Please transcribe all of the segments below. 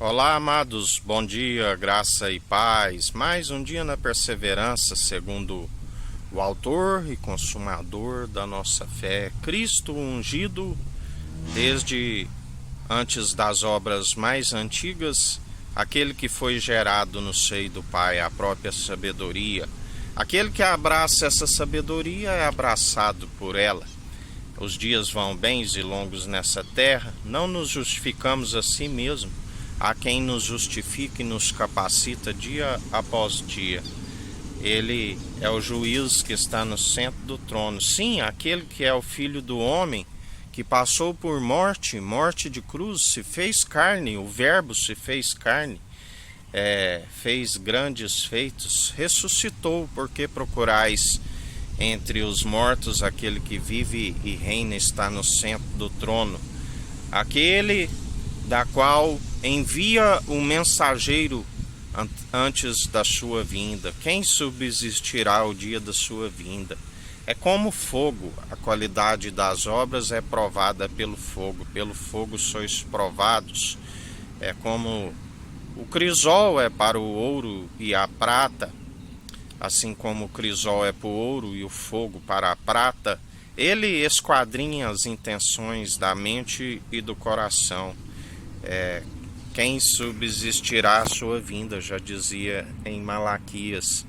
Olá, amados, bom dia, graça e paz. Mais um dia na perseverança, segundo o autor e consumador da nossa fé, Cristo ungido desde antes das obras mais antigas, aquele que foi gerado no seio do Pai, a própria sabedoria. Aquele que abraça essa sabedoria é abraçado por ela. Os dias vão bens e longos nessa terra, não nos justificamos a si mesmo. Há quem nos justifica e nos capacita dia após dia. Ele é o juiz que está no centro do trono. Sim, aquele que é o Filho do Homem, que passou por morte de cruz, se fez carne, o Verbo se fez carne, fez grandes feitos, ressuscitou, porque procurais entre os mortos aquele que vive e reina, está no centro do trono. Aquele da qual envia o mensageiro antes da sua vinda. Quem subsistirá ao dia da sua vinda? É como fogo, a qualidade das obras é provada pelo fogo sois provados. É como o crisol é para o ouro e a prata, assim como o crisol é para o ouro e o fogo para a prata, ele esquadrinha as intenções da mente e do coração. Quem subsistirá à sua vinda, já dizia em Malaquias,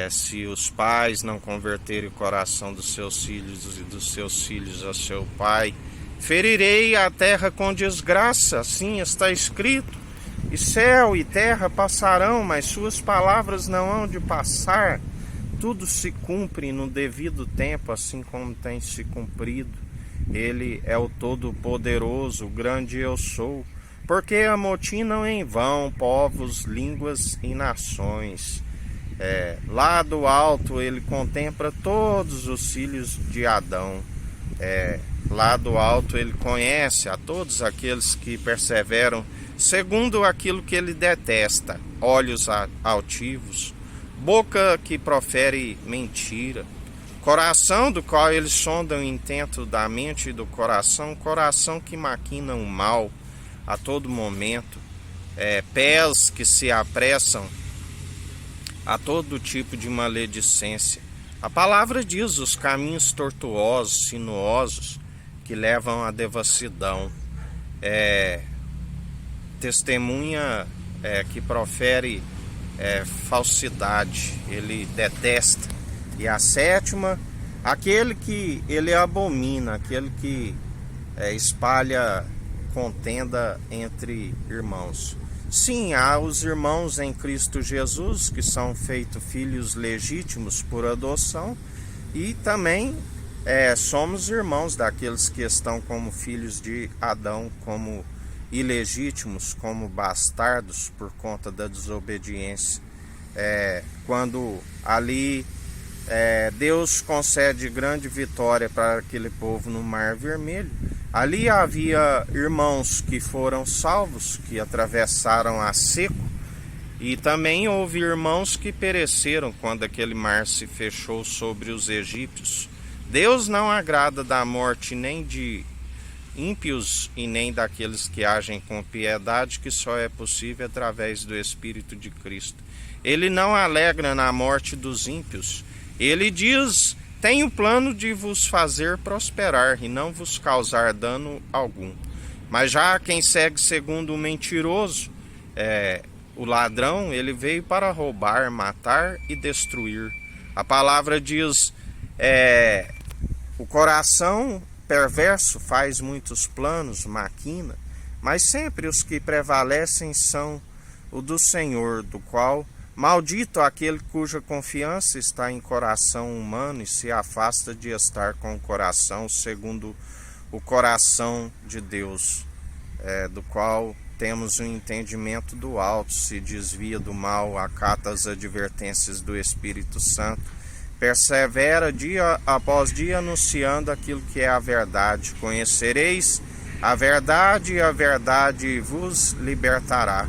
se os pais não converterem o coração dos seus filhos e dos seus filhos a seu pai, ferirei a terra com desgraça, assim está escrito, e céu e terra passarão, mas suas palavras não hão de passar, tudo se cumpre no devido tempo, assim como tem se cumprido. Ele é o Todo-Poderoso, o grande eu sou, porque amotinam em vão povos, línguas e nações. Lá do alto ele contempla todos os filhos de Adão. Lá do alto ele conhece a todos aqueles que perseveram segundo aquilo que ele detesta: olhos altivos, boca que profere mentira, coração do qual eles sondam o intento da mente e do coração, coração que maquina o mal a todo momento, pés que se apressam a todo tipo de maledicência. A palavra diz: os caminhos tortuosos, sinuosos, que levam à devassidão. Testemunha que profere falsidade, ele detesta. E a sétima, aquele que ele abomina, aquele que espalha contenda entre irmãos. Sim, há os irmãos em Cristo Jesus que são feitos filhos legítimos por adoção, e também somos irmãos daqueles que estão como filhos de Adão, como ilegítimos, como bastardos por conta da desobediência. Quando ali Deus concede grande vitória para aquele povo no Mar Vermelho, ali havia irmãos que foram salvos, que atravessaram a seco, e também houve irmãos que pereceram quando aquele mar se fechou sobre os egípcios. Deus não agrada da morte nem de ímpios e nem daqueles que agem com piedade, que só é possível através do Espírito de Cristo. Ele não alegra na morte dos ímpios. Ele diz: tenho plano de vos fazer prosperar e não vos causar dano algum. Mas já quem segue segundo o mentiroso, o ladrão, ele veio para roubar, matar e destruir. A palavra diz: o coração perverso faz muitos planos, maquina, mas sempre os que prevalecem são o do Senhor, do qual maldito aquele cuja confiança está em coração humano e se afasta de estar com o coração segundo o coração de Deus, do qual temos o entendimento do alto, se desvia do mal, acata as advertências do Espírito Santo, persevera dia após dia anunciando aquilo que é a verdade. Conhecereis a verdade e a verdade vos libertará.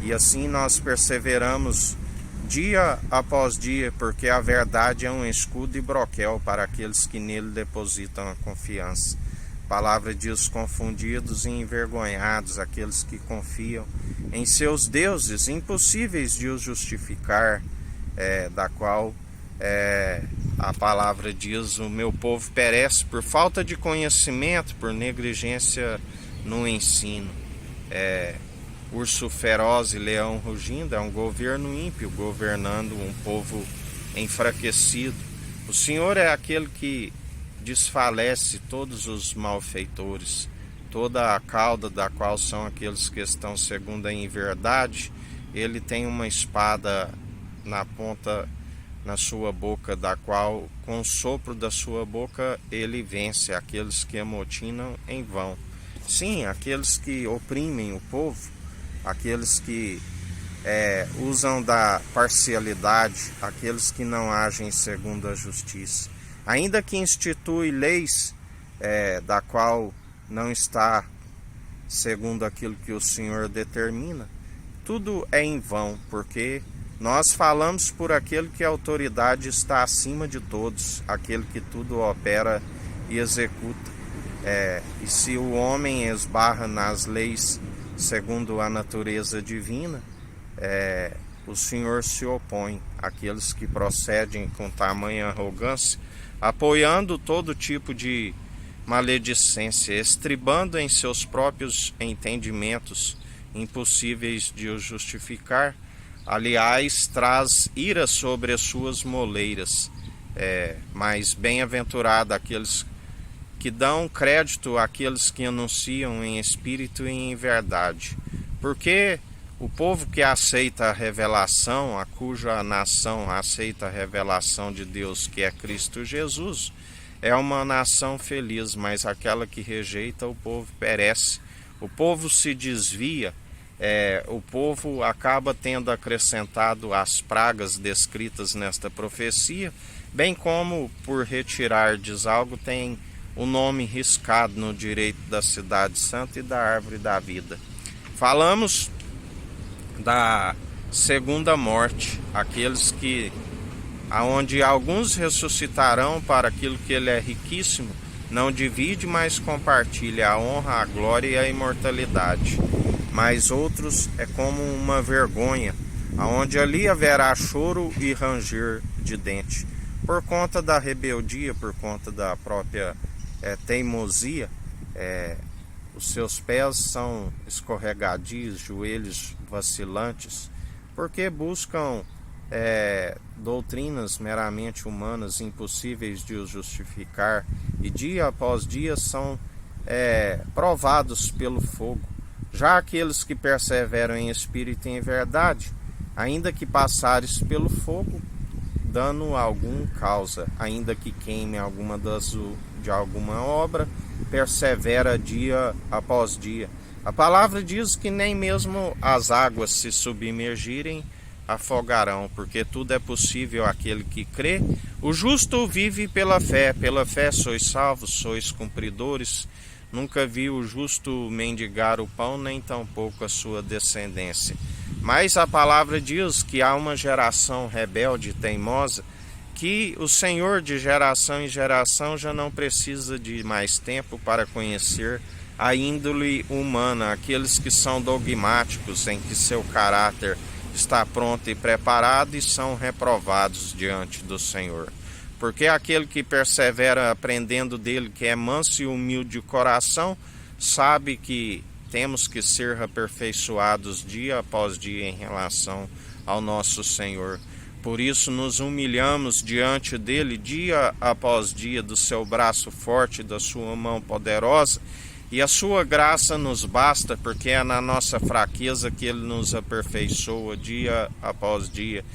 E assim nós perseveramos dia após dia, porque a verdade é um escudo e broquel para aqueles que nele depositam a confiança. palavra diz confundidos e envergonhados aqueles que confiam em seus deuses, impossíveis de os justificar, da qual a palavra diz: o meu povo perece por falta de conhecimento, por negligência no ensino. Urso feroz e leão rugindo é um governo ímpio governando um povo enfraquecido. O Senhor é aquele que desfalece todos os malfeitores, toda a cauda da qual são aqueles que estão segundo a inverdade. Ele tem uma espada na ponta, na sua boca, da qual com o sopro da sua boca ele vence aqueles que amotinam em vão. Sim, aqueles que oprimem o povo, aqueles que usam da parcialidade, aqueles que não agem segundo a justiça. Ainda que institui leis da qual não está segundo aquilo que o Senhor determina, tudo é em vão, porque nós falamos por aquele que a autoridade está acima de todos, aquele que tudo opera e executa. E se o homem esbarra nas leis segundo a natureza divina, o Senhor se opõe àqueles que procedem com tamanha arrogância, apoiando todo tipo de maledicência, estribando em seus próprios entendimentos, impossíveis de os justificar. Aliás, traz ira sobre as suas moleiras. Mas bem-aventurado aqueles que dão crédito àqueles que anunciam em espírito e em verdade. Porque o povo que aceita a revelação, a cuja nação aceita a revelação de Deus, que é Cristo Jesus, é uma nação feliz, mas aquela que rejeita, o povo perece. O povo se desvia, o povo acaba tendo acrescentado as pragas descritas nesta profecia, bem como por retirardes algo tem o nome riscado no direito da cidade santa e da árvore da vida. Falamos da segunda morte, aqueles que aonde alguns ressuscitarão para aquilo que ele é riquíssimo, não divide, mas compartilha a honra, a glória e a imortalidade. Mas outros é como uma vergonha, aonde ali haverá choro e ranger de dente, por conta da rebeldia, por conta da própria teimosia. Os seus pés são escorregadios, joelhos vacilantes, porque buscam doutrinas meramente humanas, impossíveis de os justificar, e dia após dia são provados pelo fogo. Já aqueles que perseveram em espírito e em verdade, ainda que passares pelo fogo, dano algum causa, ainda que queime alguma de alguma obra, persevera dia após dia. A palavra diz que nem mesmo as águas, se submergirem, afogarão, porque tudo é possível àquele que crê. O justo vive pela fé sois salvos, sois cumpridores. Nunca vi o justo mendigar o pão, nem tampouco a sua descendência. Mas a palavra diz que há uma geração rebelde e teimosa, que o Senhor de geração em geração já não precisa de mais tempo para conhecer a índole humana, aqueles que são dogmáticos, em que seu caráter está pronto e preparado, e são reprovados diante do Senhor. Porque aquele que persevera aprendendo dele, que é manso e humilde de coração, sabe que temos que ser aperfeiçoados dia após dia em relação ao nosso Senhor. Por isso nos humilhamos diante dele dia após dia, do seu braço forte, da sua mão poderosa, e a sua graça nos basta, porque é na nossa fraqueza que ele nos aperfeiçoa dia após dia.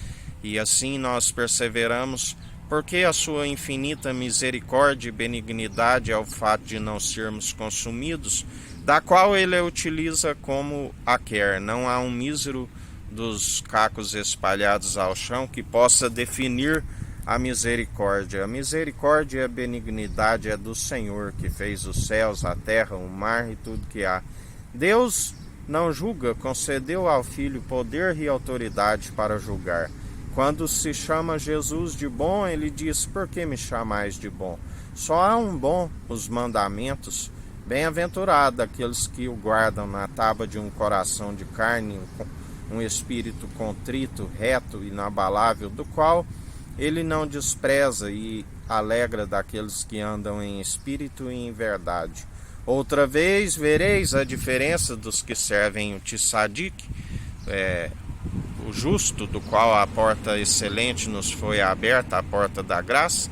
E assim nós perseveramos, porque a sua infinita misericórdia e benignidade é o fato de não sermos consumidos, da qual ele utiliza como a quer. Não há um mísero dos cacos espalhados ao chão que possa definir a misericórdia. A misericórdia e a benignidade é do Senhor, que fez os céus, a terra, o mar e tudo que há. Deus não julga, concedeu ao Filho poder e autoridade para julgar. Quando se chama Jesus de bom, ele diz: por que me chamais de bom? Só há um bom, os mandamentos, Bem-aventurado aqueles que o guardam na tábua de um coração de carne, um espírito contrito, reto e inabalável, do qual ele não despreza, e alegra daqueles que andam em espírito e em verdade. Outra vez vereis a diferença dos que servem o Tzadik, o justo, do qual a porta excelente nos foi aberta, a porta da graça,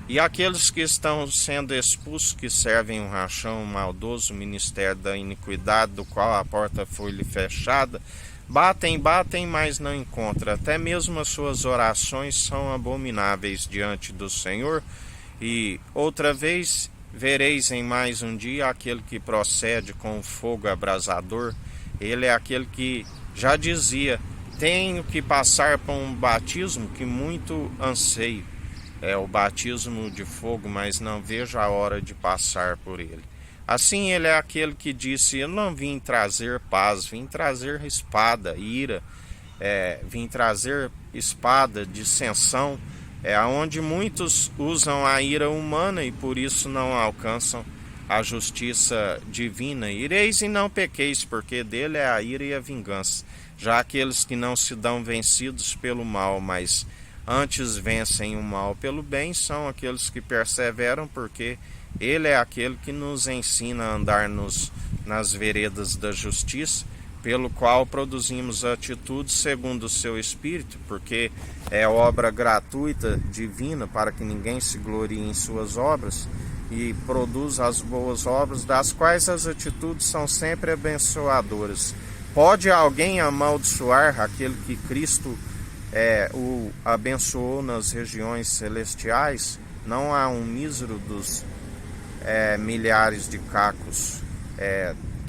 e aqueles que estão sendo expulsos, que servem um rachão, um maldoso ministério da iniquidade, do qual a porta foi-lhe fechada. Batem, mas não encontram. Até mesmo as suas orações são abomináveis diante do Senhor. E outra vez vereis em mais um dia aquele que procede com o fogo abrasador. Ele é aquele que já dizia: tenho que passar por um batismo que muito anseio. É o batismo de fogo, mas não vejo a hora de passar por ele. Assim ele é aquele que disse: eu não vim trazer paz, vim trazer espada, ira, vim trazer espada, dissensão, onde muitos usam a ira humana e por isso não alcançam a justiça divina. Ireis e não pequeis, porque dele é a ira e a vingança. Já aqueles que não se dão vencidos pelo mal, mas antes vencem o mal pelo bem, são aqueles que perseveram, porque ele é aquele que nos ensina a andar nas veredas da justiça, pelo qual produzimos atitudes segundo o seu Espírito, porque é obra gratuita, divina, para que ninguém se glorie em suas obras, e produz as boas obras, das quais as atitudes são sempre abençoadoras. Pode alguém amaldiçoar aquele que Cristo o abençoou nas regiões celestiais? Não há um mísero dos milhares de cacos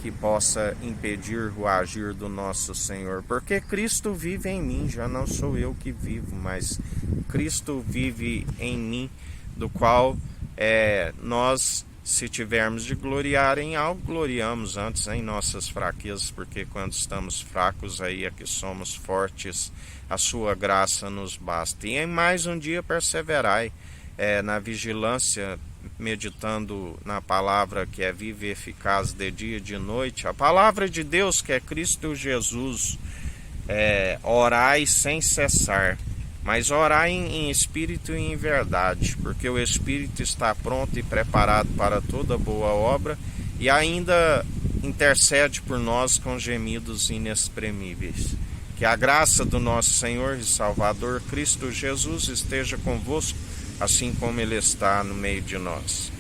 que possa impedir o agir do nosso Senhor, porque Cristo vive em mim, já não sou eu que vivo, mas Cristo vive em mim, do qual nós, se tivermos de gloriar em algo, gloriamos antes em nossas fraquezas, porque quando estamos fracos, aí é que somos fortes, a sua graça nos basta. E em mais um dia perseverai na vigilância, meditando na palavra que é viva e eficaz de dia e de noite, a palavra de Deus que é Cristo Jesus. Orai sem cessar, mas orai em espírito e em verdade, porque o Espírito está pronto e preparado para toda boa obra e ainda intercede por nós com gemidos inexprimíveis. Que a graça do nosso Senhor e Salvador Cristo Jesus esteja convosco, assim como Ele está no meio de nós.